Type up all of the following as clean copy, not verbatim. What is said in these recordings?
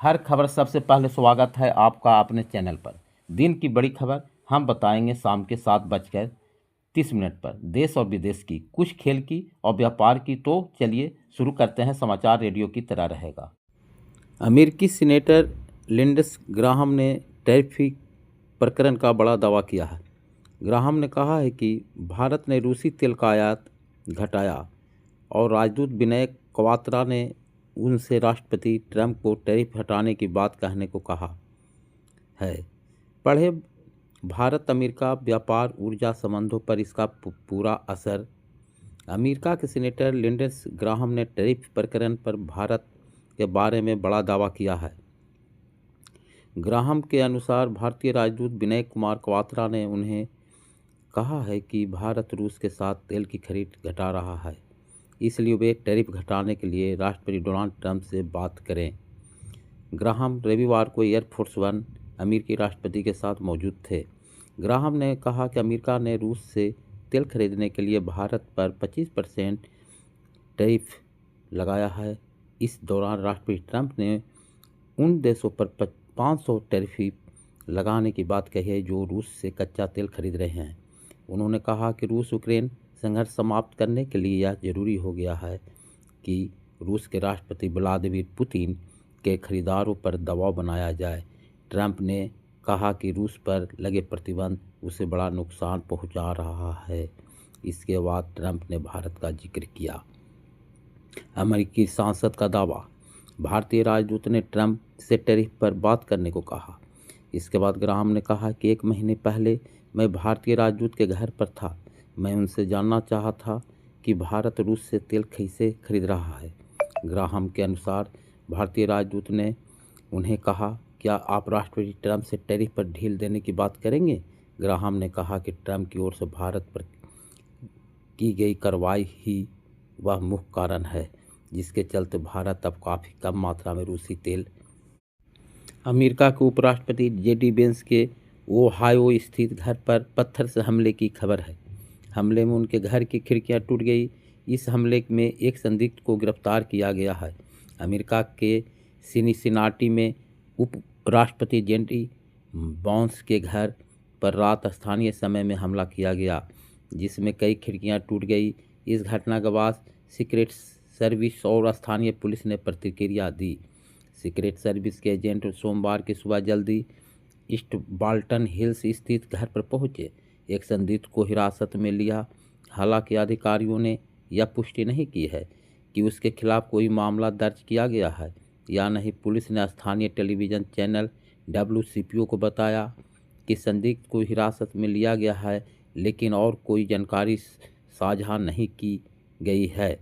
हर खबर सबसे पहले स्वागत है आपका अपने चैनल पर। दिन की बड़ी खबर हम बताएंगे शाम के 7:30 पर। देश और विदेश की, कुछ खेल की और व्यापार की। तो चलिए शुरू करते हैं। समाचार रेडियो की तरह रहेगा। अमेरिकी सीनेटर लिंडसे ग्राहम ने टैरिफ प्रकरण का बड़ा दावा किया है। ग्राहम ने कहा है कि भारत ने रूसी तेल का आयात घटाया और राजदूत विनय क्वात्रा ने उनसे राष्ट्रपति ट्रंप को टैरिफ हटाने की बात कहने को कहा है। पढ़े, भारत अमेरिका व्यापार ऊर्जा संबंधों पर इसका पूरा असर। अमेरिका के सीनेटर लिंडसे ग्राहम ने टैरिफ प्रकरण पर भारत के बारे में बड़ा दावा किया है। ग्राहम के अनुसार भारतीय राजदूत विनय कुमार क्वात्रा ने उन्हें कहा है कि भारत रूस के साथ तेल की खरीद घटा रहा है, इसलिए वे टैरिफ घटाने के लिए राष्ट्रपति डोनाल्ड ट्रंप से बात करें। ग्राहम रविवार को एयरफोर्स वन अमेरिकी राष्ट्रपति के साथ मौजूद थे। ग्राहम ने कहा कि अमेरिका ने रूस से तेल खरीदने के लिए भारत पर 25% टैरिफ लगाया है। इस दौरान राष्ट्रपति ट्रंप ने उन देशों पर 500 टैरिफ लगाने की बात कही है जो रूस से कच्चा तेल खरीद रहे हैं। उन्होंने कहा कि रूस यूक्रेन संघर्ष समाप्त करने के लिए यह जरूरी हो गया है कि रूस के राष्ट्रपति व्लादिमीर पुतिन के खरीदारों पर दबाव बनाया जाए। ट्रंप ने कहा कि रूस पर लगे प्रतिबंध उसे बड़ा नुकसान पहुंचा रहा है। इसके बाद ट्रंप ने भारत का जिक्र किया। अमेरिकी सांसद का दावा, भारतीय राजदूत ने ट्रंप से टैरिफ पर बात करने को कहा। इसके बाद ग्राहम ने कहा कि 1 महीने पहले मैं भारतीय राजदूत के घर पर था। मैं उनसे जानना चाहा था कि भारत रूस से तेल कैसे खरीद रहा है। ग्राहम के अनुसार भारतीय राजदूत ने उन्हें कहा, क्या आप राष्ट्रपति ट्रंप से टैरिफ पर ढील देने की बात करेंगे? ग्राहम ने कहा कि ट्रंप की ओर से भारत पर की गई कार्रवाई ही वह मुख्य कारण है जिसके चलते भारत अब काफ़ी कम मात्रा में रूसी तेल। अमेरिका के उपराष्ट्रपति जेडी वेंस के ओहायो स्थित घर पर पत्थर से हमले की खबर है। हमले में उनके घर की खिड़कियां टूट गई। इस हमले में एक संदिग्ध को गिरफ्तार किया गया है। अमेरिका के सिनसिनाटी में उपराष्ट्रपति जेडी वांस के घर पर रात स्थानीय समय में हमला किया गया, जिसमें कई खिड़कियां टूट गई। इस घटना के बाद सीक्रेट सर्विस और स्थानीय पुलिस ने प्रतिक्रिया दी। सीक्रेट सर्विस के एजेंट सोमवार की सुबह जल्दी ईस्ट बाल्टन हिल्स स्थित घर पर पहुंचे, एक संदिग्ध को हिरासत में लिया। हालांकि अधिकारियों ने यह पुष्टि नहीं की है कि उसके खिलाफ कोई मामला दर्ज किया गया है या नहीं। पुलिस ने स्थानीय टेलीविज़न चैनल WCPO को बताया कि संदिग्ध को हिरासत में लिया गया है, लेकिन और कोई जानकारी साझा नहीं की गई है।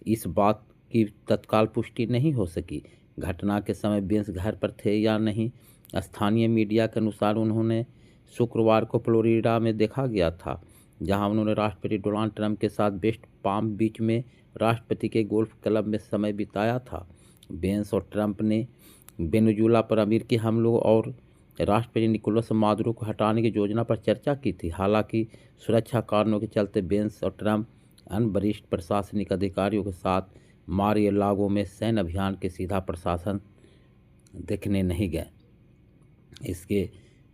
इस बात की तत्काल पुष्टि नहीं हो सकी घटना के समय वेंस घर पर थे या नहीं। स्थानीय मीडिया के अनुसार उन्होंने शुक्रवार को फ्लोरिडा में देखा गया था, जहां उन्होंने राष्ट्रपति डोनाल्ड ट्रंप के साथ वेस्ट पाम बीच में राष्ट्रपति के गोल्फ क्लब में समय बिताया था। वेंस और ट्रंप ने वेनेजुएला पर अमेरिकी हमलों और राष्ट्रपति निकोलस मादुरो को हटाने की योजना पर चर्चा की थी। हालांकि सुरक्षा कारणों के चलते वेंस और ट्रंप अन्य वरिष्ठ प्रशासनिक अधिकारियों के साथ मार-ए-लागो में सैन्य अभियान के सीधा प्रशासन देखने नहीं गए। इसके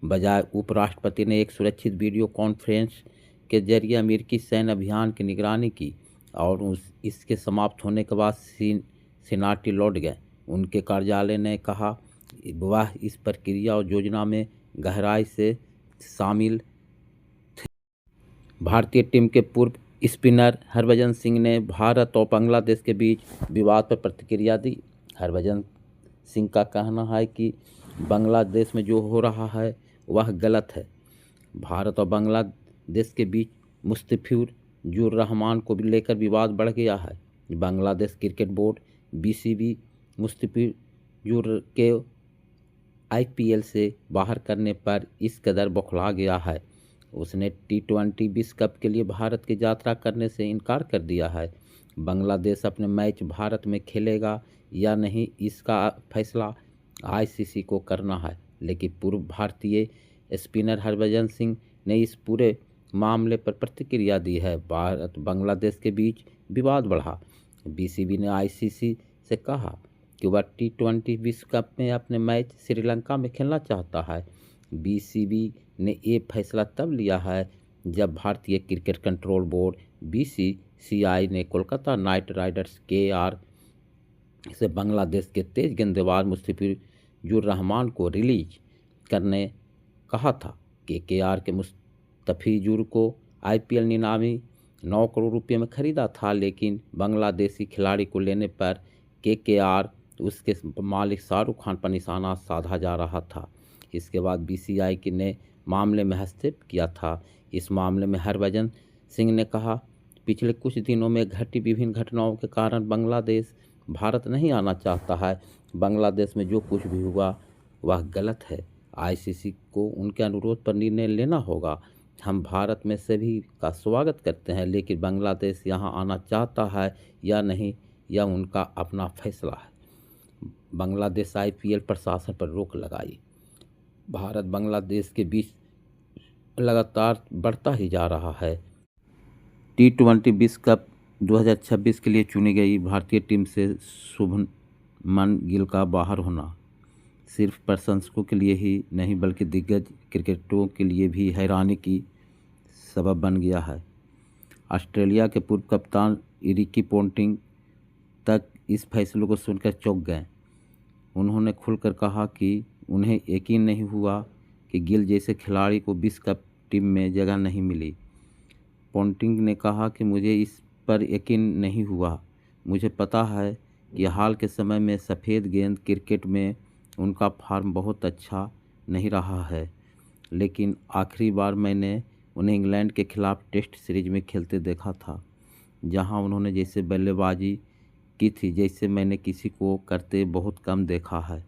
बजाय उपराष्ट्रपति ने एक सुरक्षित वीडियो कॉन्फ्रेंस के जरिए अमेरिकी सैन्य अभियान की निगरानी की और इसके समाप्त होने के बाद सिनाटी लौट गए। उनके कार्यालय ने कहा वह इस प्रक्रिया और योजना में गहराई से शामिल थे। भारतीय टीम के पूर्व स्पिनर हरभजन सिंह ने भारत और बांग्लादेश के बीच विवाद पर प्रतिक्रिया दी। हरभजन सिंह का कहना है कि बांग्लादेश में जो हो रहा है वह गलत है। भारत और बांग्लादेश के बीच मुस्तफिजुर रहमान को लेकर विवाद बढ़ गया है। Bangladesh cricket board BCB Mustafizur के IPL से बाहर करने पर इस कदर बौखला गया है। उसने T20 विश्व कप के लिए भारत की यात्रा करने से इनकार कर दिया है। बांग्लादेश अपने मैच भारत में खेलेगा या नहीं, इसका फैसला ICC को करना है, लेकिन पूर्व भारतीय स्पिनर हरभजन सिंह ने इस पूरे मामले पर प्रतिक्रिया दी है। भारत बांग्लादेश के बीच विवाद बढ़ा। BCB ने ICC से कहा क्यूबा T20 विश्व कप में अपने मैच श्रीलंका में खेलना चाहता है। बीसीबी ने ये फैसला तब लिया है जब भारतीय क्रिकेट कंट्रोल बोर्ड बीसीसीआई ने कोलकाता नाइट राइडर्स KR से बांग्लादेश के तेज गेंदबाज मुस्तफिजुर रहमान को रिलीज करने कहा था। KKR के मुस्तफिजुर को IPL नीलामी 9 करोड़ रुपये में खरीदा था, लेकिन बांग्लादेशी खिलाड़ी को लेने पर KKR उसके मालिक शाहरुख खान पर निशाना साधा जा रहा था। इसके बाद BCCI ने मामले में हस्तक्षेप किया था। इस मामले में हरभजन सिंह ने कहा, पिछले कुछ दिनों में घटी विभिन्न घटनाओं के कारण बांग्लादेश भारत नहीं आना चाहता है। बांग्लादेश में जो कुछ भी हुआ वह गलत है। ICC को उनके अनुरोध पर निर्णय लेना होगा। हम भारत में सभी का स्वागत करते हैं, लेकिन बांग्लादेश यहां आना चाहता है या नहीं यह उनका अपना फैसला है। बांग्लादेश IPL प्रशासन पर रोक लगाई। भारत बांग्लादेश के बीच लगातार बढ़ता ही जा रहा है। T20 विश्व कप 2026 के लिए चुनी गई भारतीय टीम से शुभमन गिल का बाहर होना सिर्फ प्रशंसकों के लिए ही नहीं बल्कि दिग्गज क्रिकेटरों के लिए भी हैरानी की सबब बन गया है। ऑस्ट्रेलिया के पूर्व कप्तान रिकी पोंटिंग तक इस फैसले को सुनकर चौंक गए। उन्होंने खुलकर कहा कि उन्हें यकीन नहीं हुआ कि गिल जैसे खिलाड़ी को विश्व कप टीम में जगह नहीं मिली। पोंटिंग ने कहा कि मुझे इस पर यकीन नहीं हुआ। मुझे पता है कि हाल के समय में सफ़ेद गेंद क्रिकेट में उनका फॉर्म बहुत अच्छा नहीं रहा है, लेकिन आखिरी बार मैंने उन्हें इंग्लैंड के खिलाफ टेस्ट सीरीज में खेलते देखा था, जहां उन्होंने जैसे बल्लेबाजी की थी जैसे मैंने किसी को करते बहुत कम देखा है।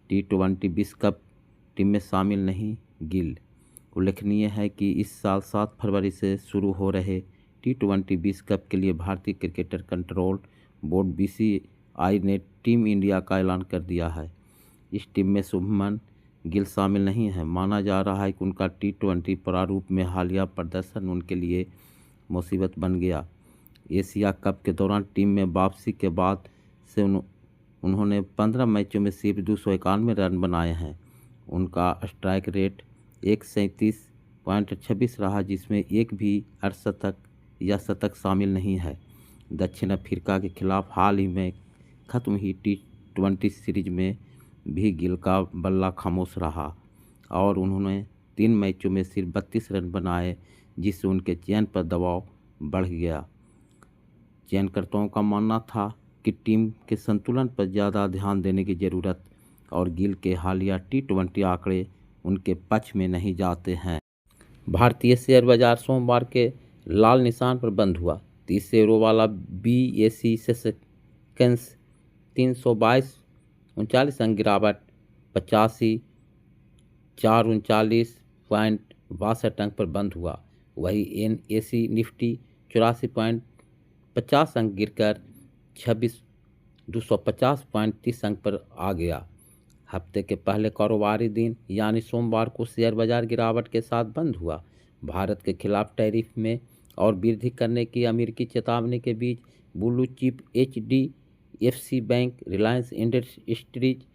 T20 विश्व कप टीम में शामिल नहीं गिल। उल्लेखनीय है कि इस साल 7 फरवरी से शुरू हो रहे T20 विश्व कप के लिए भारतीय क्रिकेट कंट्रोल बोर्ड BCCI ने टीम इंडिया का ऐलान कर दिया है। इस टीम में शुभमन गिल शामिल नहीं है। माना जा रहा है कि उनका T20 प्रारूप में हालिया प्रदर्शन उनके लिए मुसीबत बन गया। एशिया कप के दौरान टीम में वापसी के बाद से उन्होंने 15 मैचों में सिर्फ 291 रन बनाए हैं। उनका स्ट्राइक रेट 137.26 रहा, जिसमें एक भी अर्धशतक या शतक शामिल नहीं है। दक्षिण अफ्रीका के खिलाफ हाल ही में खत्म हुई T20 सीरीज में भी गिल का बल्ला खामोश रहा और उन्होंने 3 मैचों में सिर्फ 32 रन बनाए, जिससे उनके चयन पर दबाव बढ़ गया। चयनकर्ताओं का मानना था कि टीम के संतुलन पर ज़्यादा ध्यान देने की ज़रूरत और गिल के हालिया T20 आंकड़े उनके पक्ष में नहीं जाते हैं। भारतीय शेयर बाजार सोमवार के लाल निशान पर बंद हुआ। 30 शेयरों वाला BSE सेंसेक्स 322.39 अंक गिरावट 85,439.62 अंक पर बंद हुआ। वही NSE निफ्टी 84.50 अंक गिरकर 26,250.30 अंक पर आ गया। हफ्ते के पहले कारोबारी दिन यानी सोमवार को शेयर बाजार गिरावट के साथ बंद हुआ। भारत के खिलाफ टैरिफ में और वृद्धि करने की अमेरिकी चेतावनी के बीच blue chip HDFC bank, Reliance Industries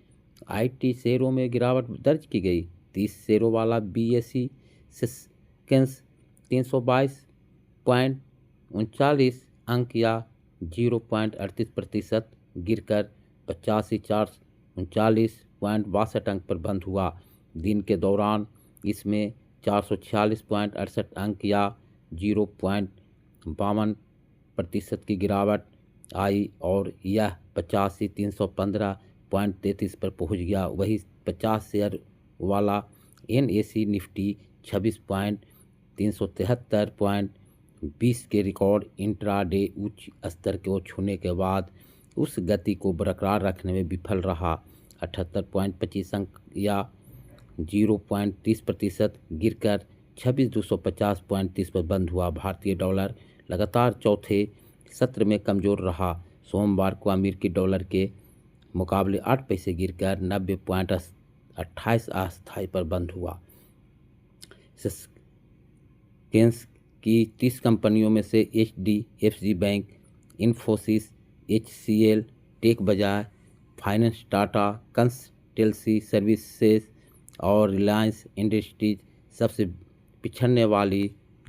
IT शेयरों में गिरावट दर्ज की गई। 30 शेयरों वाला BSE सेंसेक्स 322.39 अंक या 0.38% गिरकर 85,439.62 अंक पर बंद हुआ। दिन के दौरान इसमें 446.68 अंक या 0.52% की गिरावट आई और यह 85,315.33 पर पहुंच गया। वही 50 शेयर वाला NSE निफ्टी 26,373.20 के रिकॉर्ड इंट्राडे उच्च स्तर को छूने के बाद उस गति को बरकरार रखने में विफल रहा। 78.25 अंक या 0.30% गिरकर 26,250.30 पर बंद हुआ। भारतीय डॉलर लगातार चौथे सत्र में कमज़ोर रहा। सोमवार को अमेरिकी डॉलर के मुकाबले 8 पैसे गिरकर 90.28 अस्थायी पर बंद हुआ। सेंसेक्स की 30 कंपनियों में से HDFC bank, Infosys, HCL, tech Bajaj, finance, Tata consultancy services और रिलायंस इंडस्ट्रीज सबसे पिछड़ने वाली